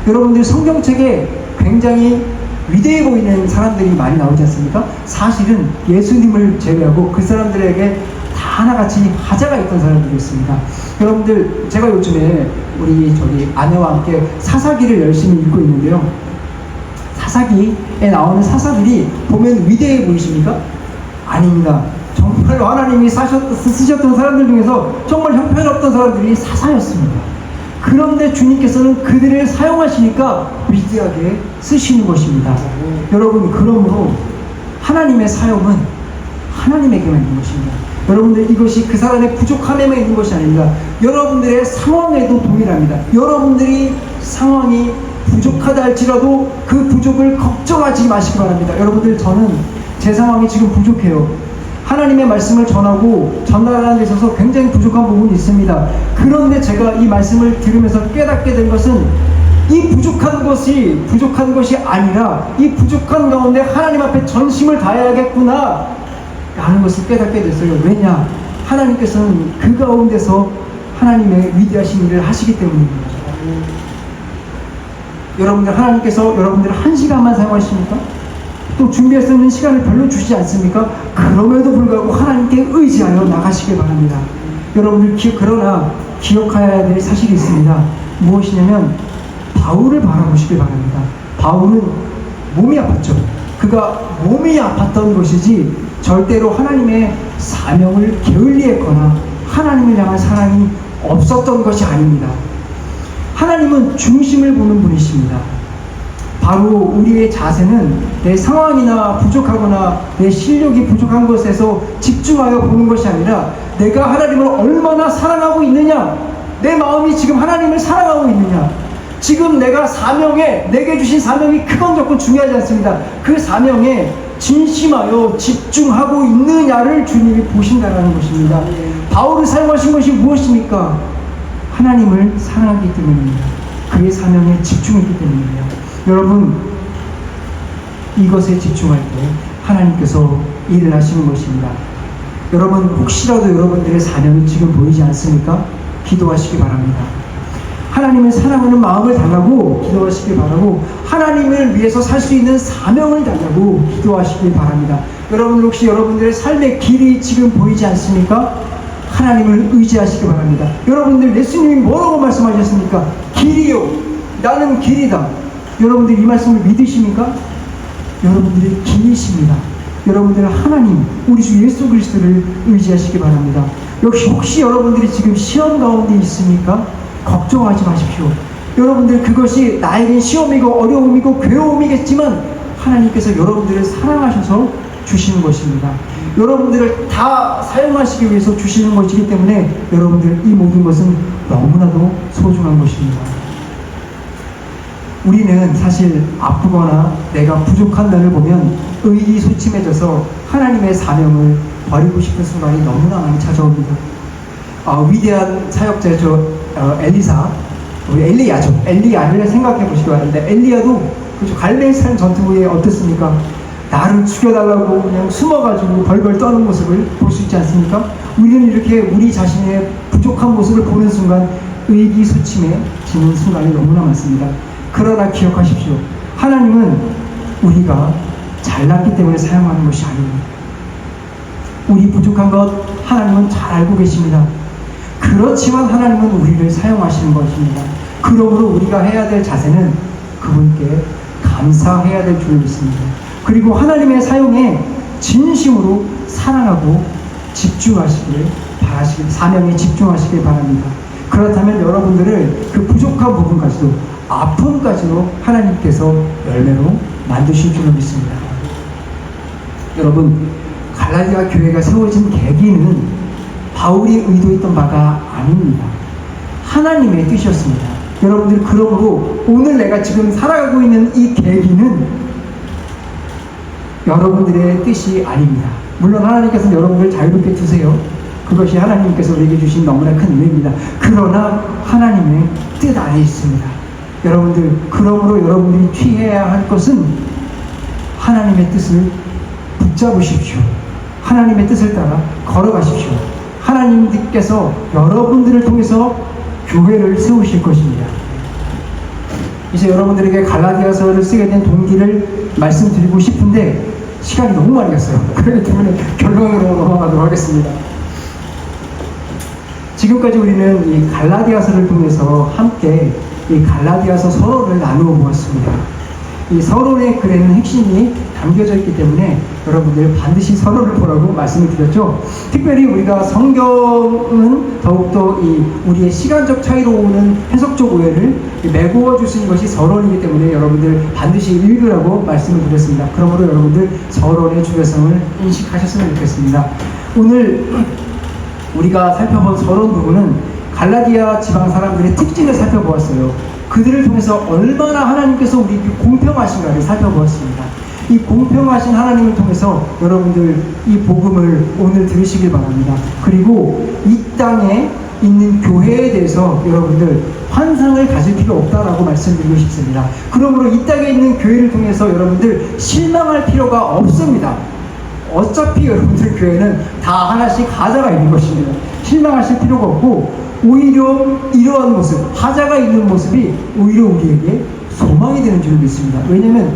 여러분들 성경책에 굉장히 위대해 보이는 사람들이 많이 나오지 않습니까? 사실은 예수님을 제외하고 그 사람들에게 다 하나같이 하자가 있던 사람들이었습니다. 여러분들, 제가 요즘에 우리 아내와 함께 사사기를 열심히 읽고 있는데요. 사사기에 나오는 사사들이 보면 위대해 보이십니까? 아닙니다. 정말로 하나님이 쓰셨던 사람들 중에서 정말 형편없던 사람들이 사사였습니다. 그런데 주님께서는 그들을 사용하시니까 위대하게 쓰시는 것입니다. 여러분, 그러므로 하나님의 사용은 하나님에게만 있는 것입니다. 여러분들, 이것이 그 사람의 부족함에만 있는 것이 아닙니다. 여러분들의 상황에도 동일합니다. 여러분들이 상황이 부족하다 할지라도 그 부족을 걱정하지 마시기 바랍니다. 여러분들, 저는 제 상황이 지금 부족해요. 하나님의 말씀을 전달하는 데 있어서 굉장히 부족한 부분이 있습니다. 그런데 제가 이 말씀을 들으면서 깨닫게 된 것은 이 부족한 것이 아니라 이 부족한 가운데 하나님 앞에 전심을 다해야겠구나 라는 것을 깨닫게 됐어요. 왜냐? 하나님께서는 그 가운데서 하나님의 위대하신 일을 하시기 때문입니다. 여러분들, 하나님께서 여러분들을 1시간만 사용하십니까? 또 준비할 수 있는 시간을 별로 주시지 않습니까? 그럼에도 불구하고 하나님께 의지하여 나가시길 바랍니다. 여러분들 그러나 기억해야 될 사실이 있습니다. 무엇이냐면 바울을 바라보시길 바랍니다. 바울은 몸이 아팠죠. 그가 몸이 아팠던 것이지 절대로 하나님의 사명을 게을리했거나 하나님을 향한 사랑이 없었던 것이 아닙니다. 하나님은 중심을 보는 분이십니다. 바로 우리의 자세는 내 상황이나 부족하거나 내 실력이 부족한 것에서 집중하여 보는 것이 아니라 내가 하나님을 얼마나 사랑하고 있느냐, 내 마음이 지금 하나님을 사랑하고 있느냐, 지금 내가 내게 주신 사명이 크건 적건 중요하지 않습니다. 그 사명에 진심하여 집중하고 있느냐를 주님이 보신다는 것입니다. 바울을 사용하신 것이 무엇입니까? 하나님을 사랑하기 때문입니다. 그의 사명에 집중했기 때문입니다. 여러분, 이것에 집중할 때 하나님께서 일을 하시는 것입니다. 여러분, 혹시라도 여러분들의 사명이 지금 보이지 않습니까? 기도하시기 바랍니다. 하나님을 사랑하는 마음을 달라고 기도하시길 바라고, 하나님을 위해서 살 수 있는 사명을 달라고 기도하시길 바랍니다. 여러분, 혹시 여러분들의 삶의 길이 지금 보이지 않습니까? 하나님을 의지하시기 바랍니다. 여러분들, 예수님이 뭐라고 말씀하셨습니까? 길이요, 나는 길이다. 여러분들 이 말씀을 믿으십니까? 여러분들의 길이십니다. 여러분들은 하나님, 우리 주 예수 그리스도를 의지하시기 바랍니다. 역시 혹시 여러분들이 지금 시험 가운데 있습니까? 걱정하지 마십시오. 여러분들, 그것이 나에겐 시험이고 어려움이고 괴로움이겠지만 하나님께서 여러분들을 사랑하셔서 주시는 것입니다. 여러분들을 다 사용하시기 위해서 주시는 것이기 때문에 여러분들, 이 모든 것은 너무나도 소중한 것입니다. 우리는 사실 아프거나 내가 부족한 면을 보면 의기소침해져서 하나님의 사명을 버리고 싶은 순간이 너무나 많이 찾아옵니다. 위대한 사역자죠. 엘리사, 우리 엘리야를 생각해 보시기 바랍니다. 엘리야도 그죠, 갈멜산 전투 후에 어떻습니까? 나를 죽여달라고 그냥 숨어가지고 벌벌 떠는 모습을 볼 수 있지 않습니까? 우리는 이렇게 우리 자신의 부족한 모습을 보는 순간 의기소침해지는 순간이 너무나 많습니다. 그러나 기억하십시오. 하나님은 우리가 잘났기 때문에 사용하는 것이 아닙니다. 우리 부족한 것 하나님은 잘 알고 계십니다. 그렇지만 하나님은 우리를 사용하시는 것입니다. 그러므로 우리가 해야 될 자세는 그분께 감사해야 될 줄 믿습니다. 그리고 하나님의 사용에 진심으로 사랑하고 집중하시길 바라시길, 사명에 집중하시길 바랍니다. 그렇다면 여러분들을 그 부족한 부분까지도, 아픔까지도 하나님께서 열매로 만드실 줄 믿습니다. 여러분, 갈라디아 교회가 세워진 계기는 바울이 의도했던 바가 아닙니다. 하나님의 뜻이었습니다. 여러분들, 그러므로 오늘 내가 지금 살아가고 있는 이 계기는 여러분들의 뜻이 아닙니다. 물론 하나님께서는 여러분들 자유롭게 두세요. 그것이 하나님께서 우리에게 주신 너무나 큰 은혜입니다. 그러나 하나님의 뜻 안에 있습니다. 여러분들, 그러므로 여러분들이 취해야 할 것은 하나님의 뜻을 붙잡으십시오. 하나님의 뜻을 따라 걸어가십시오. 하나님께서 여러분들을 통해서 교회를 세우실 것입니다. 이제 여러분들에게 갈라디아서를 쓰게 된 동기를 말씀드리고 싶은데 시간이 너무 많이 갔어요. 그렇기 때문에 결론으로 넘어가도록 하겠습니다. 지금까지 우리는 이 갈라디아서를 통해서 함께 이 갈라디아서 서론을 나누어 보았습니다. 이 서론의 글에는 핵심이 담겨져 있기 때문에 여러분들 반드시 서론을 보라고 말씀을 드렸죠. 특별히 우리가 성경은 더욱더 이 우리의 시간적 차이로 오는 해석적 오해를 메구어 주신 것이 서론이기 때문에 여러분들 반드시 읽으라고 말씀을 드렸습니다. 그러므로 여러분들 서론의 중요성을 인식하셨으면 좋겠습니다. 오늘 우리가 살펴본 서론 부분은 갈라디아 지방 사람들의 특징을 살펴보았어요. 그들을 통해서 얼마나 하나님께서 우리에게 공평하신가를 살펴보았습니다. 이 공평하신 하나님을 통해서 여러분들 이 복음을 오늘 들으시길 바랍니다. 그리고 이 땅에 있는 교회에 대해서 여러분들 환상을 가질 필요 없다라고 말씀드리고 싶습니다. 그러므로 이 땅에 있는 교회를 통해서 여러분들 실망할 필요가 없습니다. 어차피 여러분들 교회는 다 하나씩 하자가 있는 것입니다. 실망하실 필요가 없고, 오히려 이러한 모습, 하자가 있는 모습이 오히려 우리에게 소망이 되는 줄 믿습니다. 왜냐하면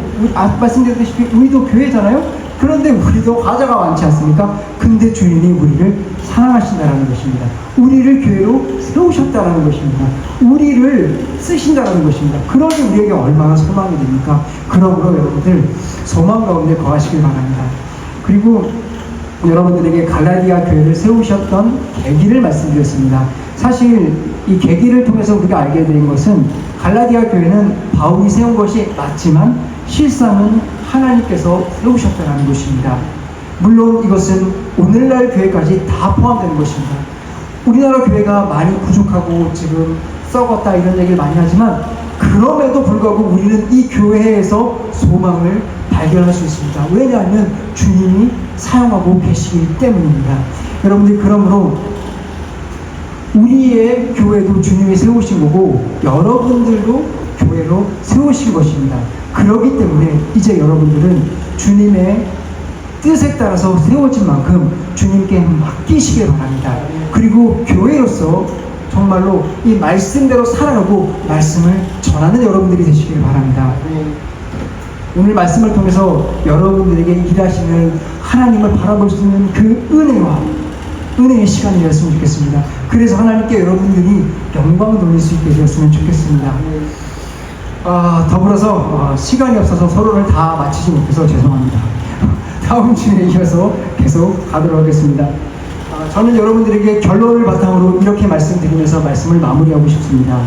말씀드렸다시피 우리도 교회잖아요. 그런데 우리도 과자가 많지 않습니까? 근데 주님이 우리를 사랑하신다는 것입니다. 우리를 교회로 세우셨다는 것입니다. 우리를 쓰신다는 것입니다. 그러니 우리에게 얼마나 소망이 됩니까? 그러므로 여러분들 소망 가운데 거하시길 바랍니다. 그리고 여러분들에게 갈라디아 교회를 세우셨던 계기를 말씀드렸습니다. 사실 이 계기를 통해서 우리가 알게 된 것은 갈라디아 교회는 바울이 세운 것이 맞지만 실상은 하나님께서 세우셨다는 것입니다. 물론 이것은 오늘날 교회까지 다 포함되는 것입니다. 우리나라 교회가 많이 부족하고 지금 썩었다 이런 얘기를 많이 하지만 그럼에도 불구하고 우리는 이 교회에서 소망을 발견할 수 있습니다. 왜냐하면 주님이 사용하고 계시기 때문입니다. 여러분들 그러므로 우리의 교회도 주님이 세우신 거고 여러분들도 교회로 세우신 것입니다. 그렇기 때문에 이제 여러분들은 주님의 뜻에 따라서 세워진 만큼 주님께 맡기시길 바랍니다. 그리고 교회로서 정말로 이 말씀대로 살아가고 말씀을 전하는 여러분들이 되시길 바랍니다. 오늘 말씀을 통해서 여러분들에게 일하시는 하나님을 바라볼 수 있는 그 은혜의 시간이 되었으면 좋겠습니다. 그래서 하나님께 여러분들이 영광을 돌릴 수 있게 되었으면 좋겠습니다. 더불어서 시간이 없어서 서로를 다 마치지 못해서 죄송합니다. 다음 주에 이어서 계속 가도록 하겠습니다. 저는 여러분들에게 결론을 바탕으로 이렇게 말씀드리면서 말씀을 마무리하고 싶습니다.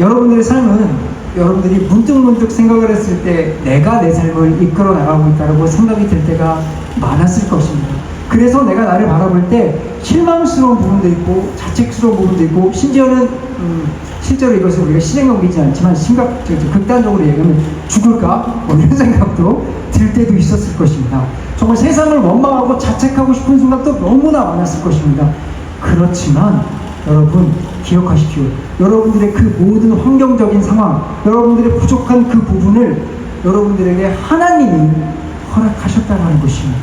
여러분들의 삶은 여러분들이 문득문득 생각을 했을 때 내가 내 삶을 이끌어 나가고 있다고 생각이 들 때가 많았을 것입니다. 그래서 내가 나를 바라볼 때 실망스러운 부분도 있고 자책스러운 부분도 있고 심지어는 실제로 이것을 우리가 실행에 옮기지 않지만 극단적으로 얘기하면 죽을까? 이런 생각도 들 때도 있었을 것입니다. 정말 세상을 원망하고 자책하고 싶은 생각도 너무나 많았을 것입니다. 그렇지만 여러분 기억하십시오. 여러분들의 그 모든 환경적인 상황, 여러분들의 부족한 그 부분을 여러분들에게 하나님이 허락하셨다는 것입니다.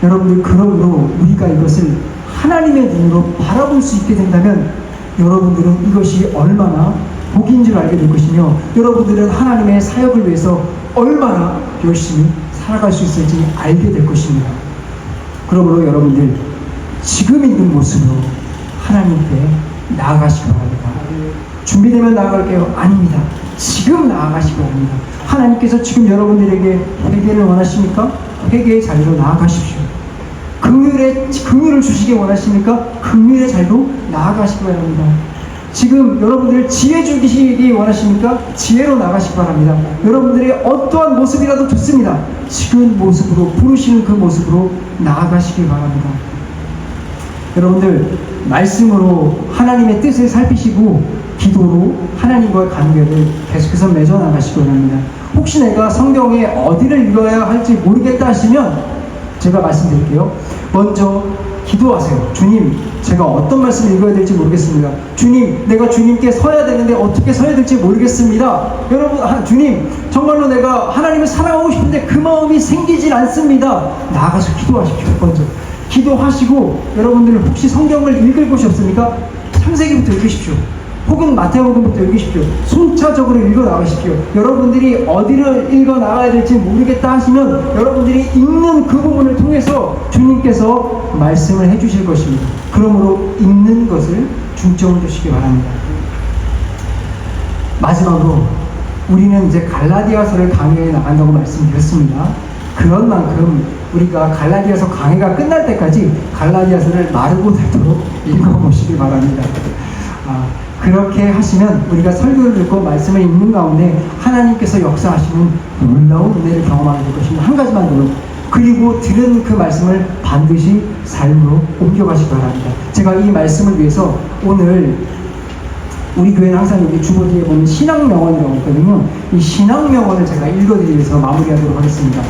여러분들 그러므로 우리가 이것을 하나님의 눈으로 바라볼 수 있게 된다면 여러분들은 이것이 얼마나 복인 줄 알게 될 것이며 여러분들은 하나님의 사역을 위해서 얼마나 열심히 살아갈 수 있을지 알게 될 것입니다. 그러므로 여러분들 지금 있는 모습으로 하나님께 나아가시기 바랍니다. 준비되면 나아갈게요? 아닙니다. 지금 나아가시기 바랍니다. 하나님께서 지금 여러분들에게 회개를 원하십니까? 회개의 자리로 나아가십시오. 긍휼을 주시기 원하십니까? 긍휼의 자리로 나아가시기 바랍니다. 지금 여러분들 지혜 주시기 원하십니까? 지혜로 나가시기 바랍니다. 여러분들의 어떠한 모습이라도 좋습니다. 지금 모습으로 부르시는 그 모습으로 나아가시기 바랍니다. 여러분들 말씀으로 하나님의 뜻을 살피시고 기도로 하나님과의 관계를 계속해서 맺어 나가시기 바랍니다. 혹시 내가 성경에 어디를 읽어야 할지 모르겠다 하시면 제가 말씀드릴게요. 먼저 기도하세요. 주님, 제가 어떤 말씀을 읽어야 될지 모르겠습니다. 주님, 내가 주님께 서야 되는데 어떻게 서야 될지 모르겠습니다. 여러분, 주님, 정말로 내가 하나님을 사랑하고 싶은데 그 마음이 생기질 않습니다. 나아가서 기도하십시오. 먼저 기도하시고 여러분들 혹시 성경을 읽을 곳이 없습니까? 창세기부터 읽으십시오. 혹은 마태복음부터 읽으십시오. 순차적으로 읽어 나가십시오. 여러분들이 어디를 읽어 나가야 될지 모르겠다 하시면 여러분들이 읽는 그 부분을 통해서 주님께서 말씀을 해주실 것입니다. 그러므로 읽는 것을 중점을 두시기 바랍니다. 마지막으로 우리는 이제 갈라디아서를 강의해 나간다고 말씀드렸습니다. 그런 만큼 우리가 갈라디아서 강의가 끝날 때까지 갈라디아서를 마르고 닳도록 읽어보시기 바랍니다. 그렇게 하시면 우리가 설교를 듣고 말씀을 읽는 가운데 하나님께서 역사하시는 놀라운 은혜를 경험하게 될 것입니다. 한 가지만 더요. 그리고 들은 그 말씀을 반드시 삶으로 옮겨가시기 바랍니다. 제가 이 말씀을 위해서 오늘 우리 교회는 항상 여기 주보 뒤에 보면 신앙명언이라고 있거든요. 이 신앙명언을 제가 읽어드리기 위해서 마무리하도록 하겠습니다.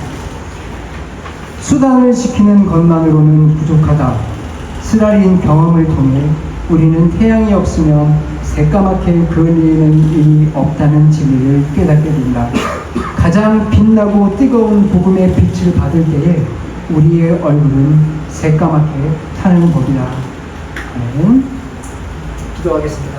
수단을 지키는 것만으로는 부족하다. 쓰라린 경험을 통해 우리는 태양이 없으면 새까맣게 그을리는 일이 없다는 진리를 깨닫게 된다. 가장 빛나고 뜨거운 복음의 빛을 받을 때에 우리의 얼굴은 새까맣게 타는 법이다. 기도하겠습니다.